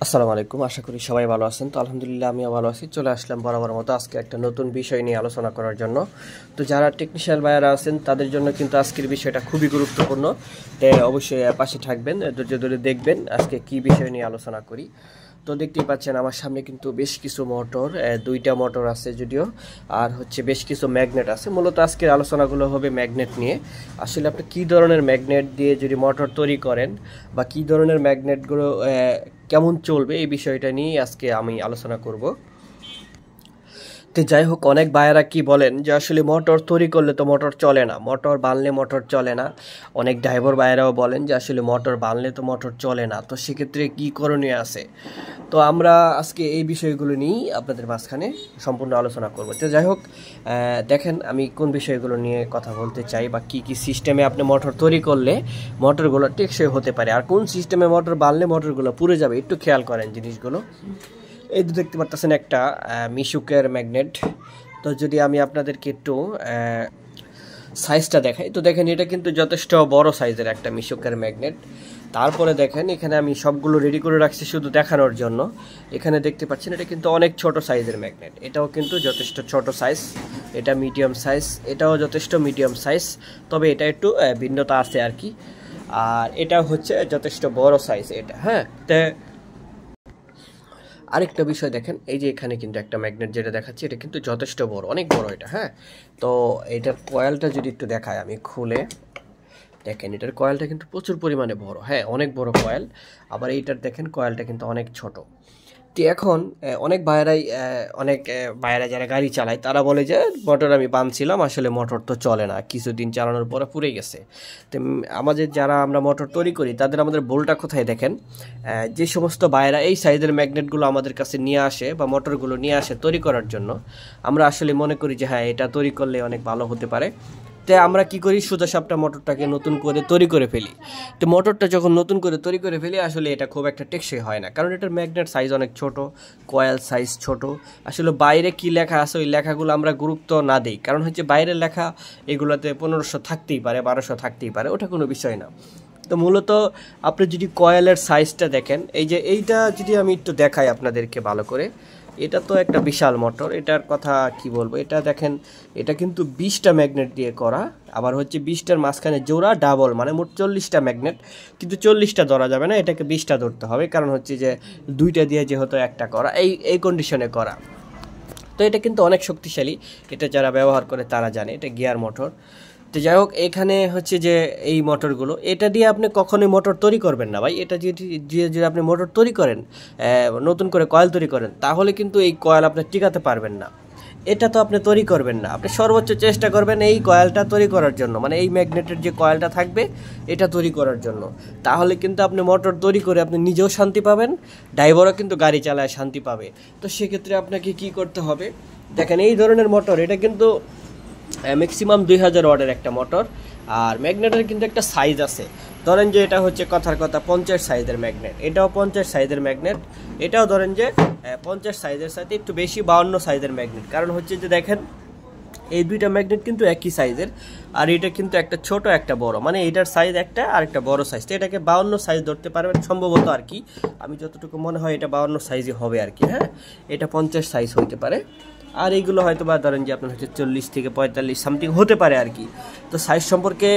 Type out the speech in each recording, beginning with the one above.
আসসালামু আলাইকুম। আশা করি সবাই ভালো আছেন। তো আলহামদুলিল্লাহ আমিও ভালো আছি। চলে আসলাম বরাবর মতো আজকে একটা নতুন বিষয় নিয়ে আলোচনা করার জন্য। তো যারা টেকনিশিয়াল ভাইয়ারা আছেন তাদের জন্য কিন্তু আজকের বিষয়টা খুবই গুরুত্বপূর্ণ। তাই অবশ্যই পাশে থাকবেন, ধৈর্য ধরে দেখবেন আজকে কি বিষয় নিয়ে আলোচনা করি। তো দেখতেই পাচ্ছেন আমার সামনে কিন্তু বেশ কিছু মোটর, দুইটা মোটর আছে যদিও, আর হচ্ছে বেশ কিছু ম্যাগনেট আছে। মূলত আজকের আলোচনাগুলো হবে ম্যাগনেট নিয়ে। আসলে আপনি কী ধরনের ম্যাগনেট দিয়ে যদি মোটর তৈরি করেন বা কী ধরনের ম্যাগনেটগুলো কেমন চলবে এই বিষয়টা নিয়ে আজকে আমি আলোচনা করব। তো যাই হোক, অনেক ভাইয়েরা কি বলেন যে আসলে মোটর তৈরি করলে তো মোটর চলে না, মোটর বানলে মোটর চলে না। অনেক ড্রাইভার ভাইয়েরাও বলেন যে আসলে মোটর বানলে তো মোটর চলে না, তো সেক্ষেত্রে কী করণীয় আছে। তো আমরা আজকে এই বিষয়গুলো নিয়েই আপনাদের মাঝখানে সম্পূর্ণ আলোচনা করব। তো যাই হোক, দেখেন আমি কোন বিষয়গুলো নিয়ে কথা বলতে চাই বা কী কী সিস্টেমে আপনি মোটর তৈরি করলে মোটরগুলো টেকসই হতে পারে, আর কোন সিস্টেমে মোটর বানলে মোটরগুলো পুড়ে যাবে। একটু খেয়াল করেন জিনিসগুলো। এই তো দেখতে পারতেছেন একটা মিশুকের ম্যাগনেট। তো যদি আমি আপনাদেরকে একটু সাইজটা দেখাই, তো দেখেন এটা কিন্তু যথেষ্ট বড় সাইজের একটা মিশুকের ম্যাগনেট। তারপরে দেখেন এখানে আমি সবগুলো রেডি করে রাখছি শুধু দেখানোর জন্য। এখানে দেখতে পাচ্ছেন এটা কিন্তু অনেক ছোট সাইজের ম্যাগনেট, এটাও কিন্তু যথেষ্ট ছোট সাইজ, এটা মিডিয়াম সাইজ, এটাও যথেষ্ট মিডিয়াম সাইজ, তবে এটা একটু ভিন্নতা আছে আর কি। আর এটা হচ্ছে যথেষ্ট বড় সাইজ এটা। হ্যাঁ, তো আরেকটা বিষয় দেখেন, এই যে এখানে কিন্তু একটা ম্যাগনেট যেটা দেখাচ্ছি এটা কিন্তু যথেষ্ট বড়, অনেক বড় এটা। হ্যাঁ, তো এটার কয়েলটা যদি একটু দেখায় আমি খুলে, দেখেন এটার কয়েলটা কিন্তু প্রচুর পরিমাণে বড়। হ্যাঁ, অনেক বড় কয়েল। আবার এইটার দেখেন কয়েলটা কিন্তু অনেক ছোট। তো এখন অনেক ভাইয়েরা যারা গাড়ি চালায় তারা বলে যে মোটর আমি বানছিলাম, আসলে মোটর তো চলে না, কিছুদিন চালানোর পরে পুড়ে গেছে। তো আমাদের যারা আমরা মোটর তৈরি করি তাদের আমাদের ভুলটা কোথায় দেখেন, যে সমস্ত ভাইয়েরা এই সাইজের ম্যাগনেটগুলো আমাদের কাছে নিয়ে আসে বা মোটরগুলো নিয়ে আসে তৈরি করার জন্য, আমরা আসলে মনে করি যে হ্যাঁ এটা তৈরি করলে অনেক ভালো হতে পারে। তো আমরা কি করি, সোজা সাপটা মোটরটাকে নতুন করে তৈরি করে ফেলি। তো মোটরটা যখন নতুন করে তৈরি করে ফেলি আসলে এটা খুব একটা টেকসই হয় না, কারণ এটার ম্যাগনেট সাইজ অনেক ছোট, কয়েল সাইজ ছোট। আসলে বাইরে কি লেখা আছে ওই লেখাগুলো আমরা গুরুত্ব না দিই, কারণ হচ্ছে বাইরের লেখা এগুলোতে 1500 থাকতেই পারে, 1200 থাকতেই পারে, ওটা কোনো বিষয় না। তো মূলত আপনি যদি কয়েলের সাইজটা দেখেন, এই যে এইটা যদি আমি একটু দেখাই আপনাদেরকে ভালো করে, এটা তো একটা বিশাল মোটর, এটার কথা কি বলবো। এটা দেখেন, এটা কিন্তু 20টা ম্যাগনেট দিয়ে করা, আবার হচ্ছে 20টার মাঝখানে জোড়া ডাবল, মানে মোট 40টা ম্যাগনেট। কিন্তু 40টা ধরা যাবে না, এটাকে 20টা ধরতে হবে, কারণ হচ্ছে যে দুইটা দিয়ে যেহেতু একটা করা, এই কন্ডিশনে করা। তো এটা কিন্তু অনেক শক্তিশালী, এটা যারা ব্যবহার করে তারা জানে এটা গিয়ার মোটর। তো যাই হোক, এখানে হচ্ছে যে এই মোটরগুলো, এটা দিয়ে আপনি কখনোই মোটর তৈরি করবেন না ভাই। এটা যদি আপনি মোটর তৈরি করেন, নতুন করে কয়েল তৈরি করেন, তাহলে কিন্তু এই কয়েল আপনি টিকাতে পারবেন না। এটা তো আপনি তৈরি করবেন না, আপনি সর্বোচ্চ চেষ্টা করবেন এই কয়েলটা তৈরি করার জন্য, মানে এই ম্যাগনেটের যে কয়েলটা থাকবে এটা তৈরি করার জন্য। তাহলে কিন্তু আপনি মোটর তৈরি করে আপনি নিজেও শান্তি পাবেন, ড্রাইভারও কিন্তু গাড়ি চালায় শান্তি পাবে। তো সেক্ষেত্রে আপনাকে কি করতে হবে, দেখেন এই ধরনের মোটর, এটা কিন্তু ম্যাক্সিমাম 2000 ওয়াটের একটা মোটর। আর ম্যাগনেটের কিন্তু একটা সাইজ আছে, ধরেন যে এটা হচ্ছে কথার কথা 50 সাইজের ম্যাগনেট, এটাও 50 সাইজের ম্যাগনেট, এটাও ধরেন যে 50 সাইজের সাথে একটু বেশি 52 সাইজের ম্যাগনেট। কারণ হচ্ছে যে দেখেন এই দুইটা ম্যাগনেট কিন্তু একই সাইজের, আর এটা কিন্তু একটা ছোট একটা বড়, মানে এটার সাইজ একটা আর একটা বড় সাইজ। তো এটাকে 52 সাইজ ধরতে পারবেন সম্ভবত আর কি, আমি যতটুকু মনে হয় এটা 52 সাইজই হবে আর কি। হ্যাঁ, এটা 50 সাইজ হইতে পারে, আর এইগুলো হয়তো বা ধরেন যে আপনার হচ্ছে 40 থেকে 45 সামথিং হতে পারে আর কি। তো সাইজ সম্পর্কে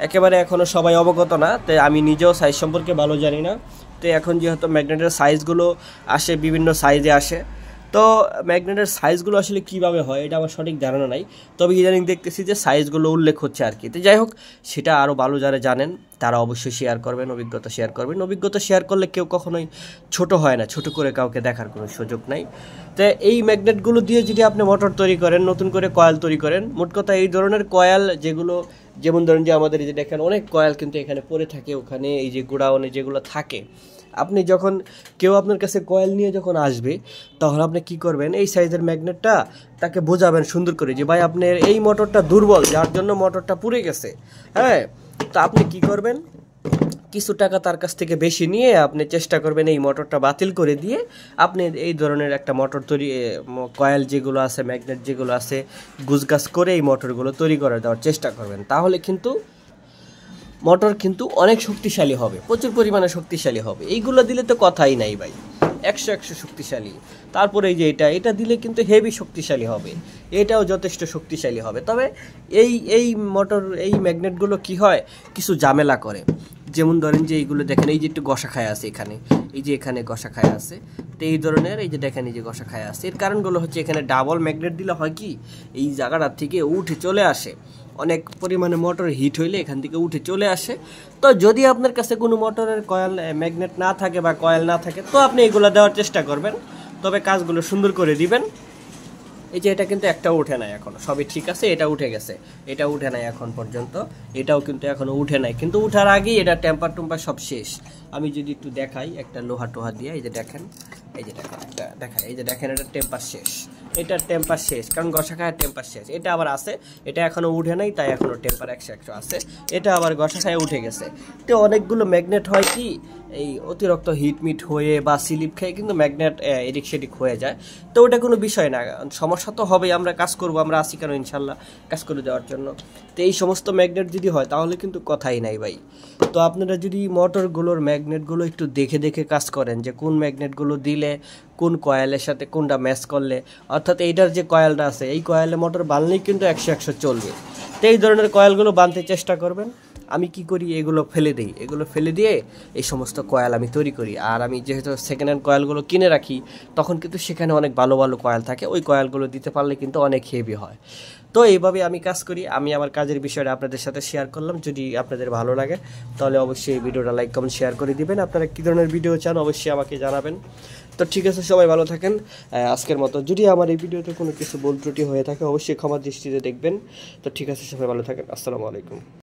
একেবারে এখনও সবাই অবগত না, তো আমি নিজেও সাইজ সম্পর্কে ভালো জানি না। তো এখন যেহেতু ম্যাগনেটের সাইজগুলো আসে, বিভিন্ন সাইজে আসে, তো ম্যাগনেটের সাইজগুলো আসলে কীভাবে হয় এটা আমার সঠিক ধারণা নাই, তবে ইদানিং দেখতেছি যে সাইজগুলো উল্লেখ হচ্ছে আর কি। তো যাই হোক, সেটা আরও ভালো যারা জানেন তারা অবশ্যই শেয়ার করবেন, অভিজ্ঞতা শেয়ার করবেন। অভিজ্ঞতা শেয়ার করলে কেউ কখনোই ছোট হয় না, ছোট করে কাউকে দেখার কোনো সুযোগ নাই। তো এই ম্যাগনেটগুলো দিয়ে যদি আপনি মোটর তৈরি করেন, নতুন করে কয়েল তৈরি করেন, মোট কথা এই ধরনের কয়েল যেগুলো, যেমন ধরেন যে আমাদের এই যে দেখেন অনেক কয়েল কিন্তু এখানে পড়ে থাকে, ওখানে এই যে গোডাউনে যেগুলো থাকে, আপনি যখন কেউ আপনার কাছে কয়েল নিয়ে যখন আসবে তখন আপনি কি করবেন, এই সাইজের ম্যাগনেটটা তাকে বোঝাবেন সুন্দর করে যে ভাই আপনার এই মোটরটা দুর্বল, যার জন্য মোটরটা পুড়ে গেছে। হ্যাঁ, তো আপনি কি করবেন, কিছু টাকা তার কাছ থেকে বেশি নিয়ে আপনি চেষ্টা করবেন এই মোটরটা বাতিল করে দিয়ে আপনি এই ধরনের একটা মোটর তৈরি, কয়েল যেগুলো আছে, ম্যাগনেট যেগুলো আছে, গুছগাছ করে এই মোটরগুলো তৈরি করে দেওয়ার চেষ্টা করবেন। তাহলে কিন্তু মোটর কিন্তু অনেক শক্তিশালী হবে, প্রচুর পরিমাণে শক্তিশালী হবে। এইগুলো দিলে তো কথাই নাই ভাই, একশো শক্তিশালী। তারপরে এই যে এটা দিলে কিন্তু হেভি শক্তিশালী হবে, এটাও যথেষ্ট শক্তিশালী হবে। তবে এই মোটর এই ম্যাগনেটগুলো কি হয়, কিছু ঝামেলা করে। যেমন ধরেন যে এইগুলো দেখেন, এই যে একটু ঘষা খায় আছে এখানে, এই যে এখানে ঘষা খায় আছে, তো এই ধরনের এই যে দেখেন এই যে ঘষা খায় আছে। এর কারণগুলো হচ্ছে এখানে ডাবল ম্যাগনেট দিলে হয় কি, এই জায়গাটা থেকে উঠে চলে আসে, অনেক পরিমাণে মোটর হিট হইলে এখান থেকে উঠে চলে আসে। তো যদি আপনার কাছে কোনো মোটরের কয়েল ম্যাগনেট না থাকে বা কয়েল না থাকে, তো আপনি এগুলো দেওয়ার চেষ্টা করবেন, তবে কাজগুলো সুন্দর করে দিবেন। এই যে এটা কিন্তু একটাও উঠে নাই এখনো, সবই ঠিক আছে। এটা উঠে গেছে, এটা উঠে নাই এখন পর্যন্ত, এটাও কিন্তু এখনো উঠে নাই, কিন্তু উঠার আগেই এটা টেম্পার টুম্পার সব শেষ। আমি যদি একটু দেখাই একটা লোহা টোহা দিয়ে, এই যে দেখেন, এই যে দেখেন একটা দেখাই, এই যে দেখেন এটা টেম্পার শেষ, এটার টেম্পার শেষ, কারণ ঘষা খায় টেম্পার শেষ। এটা আবার আছে, এটা এখনো উঠে নাই, তাই এখনো টেম্পার 100 আছে। এটা আবার ঘষা খায় উঠে গেছে। তো অনেকগুলো ম্যাগনেট হয় কি, এই অতিরিক্ত হিটমিট হয়ে বা স্লিপ খেয়ে কিন্তু ম্যাগনেট এদিক সেদিক হয়ে যায়। তো ওটা কোনো বিষয় না, সমস্যা তো হবেই, আমরা কাজ করব, আমরা আসি কেন ইনশাল্লাহ কাজ করে দেওয়ার জন্য। তো এই সমস্ত ম্যাগনেট যদি হয় তাহলে কিন্তু কথাই নাই ভাই। তো আপনারা যদি মোটরগুলোর ম্যাগনেটগুলো একটু দেখে দেখে কাজ করেন, যে কোন ম্যাগনেটগুলো দিলে কোন কয়েলের সাথে কোনটা ম্যাচ করলে, অর্থাৎ এইটার যে কয়েলটা আছে এই কয়েলে মোটর বানলেই কিন্তু 100 চলবে। তো এই ধরনের কয়েলগুলো বানতে চেষ্টা করবেন। আমি কি করি, এগুলো ফেলে দিই, এগুলো ফেলে দিয়ে এই সমস্ত কয়েল আমি তৈরি করি। আর আমি যেহেতু সেকেন্ড হ্যান্ড কয়েলগুলো কিনে রাখি, তখন কিন্তু সেখানে অনেক ভালো ভালো কয়েল থাকে, ওই কয়েলগুলো দিতে পারলে কিন্তু অনেক হেভি হয়। তো এইভাবে আমি কাজ করি, আমি আমার কাজের বিষয়টা আপনাদের সাথে শেয়ার করলাম। যদি আপনাদের ভালো লাগে তাহলে অবশ্যই এই ভিডিওটা লাইক কমেন্ট শেয়ার করে দিবেন। আপনারা কী ধরনের ভিডিও চান অবশ্যই আমাকে জানাবেন। তো ঠিক আছে, সবাই ভালো থাকেন। আজকের মতো যদি আমার এই ভিডিওতে কোনো কিছু ভুল ত্রুটি হয়ে থাকে অবশ্যই ক্ষমা দৃষ্টিতে দেখবেন। তো ঠিক আছে, সবাই ভালো থাকেন, আসসালামু আলাইকুম।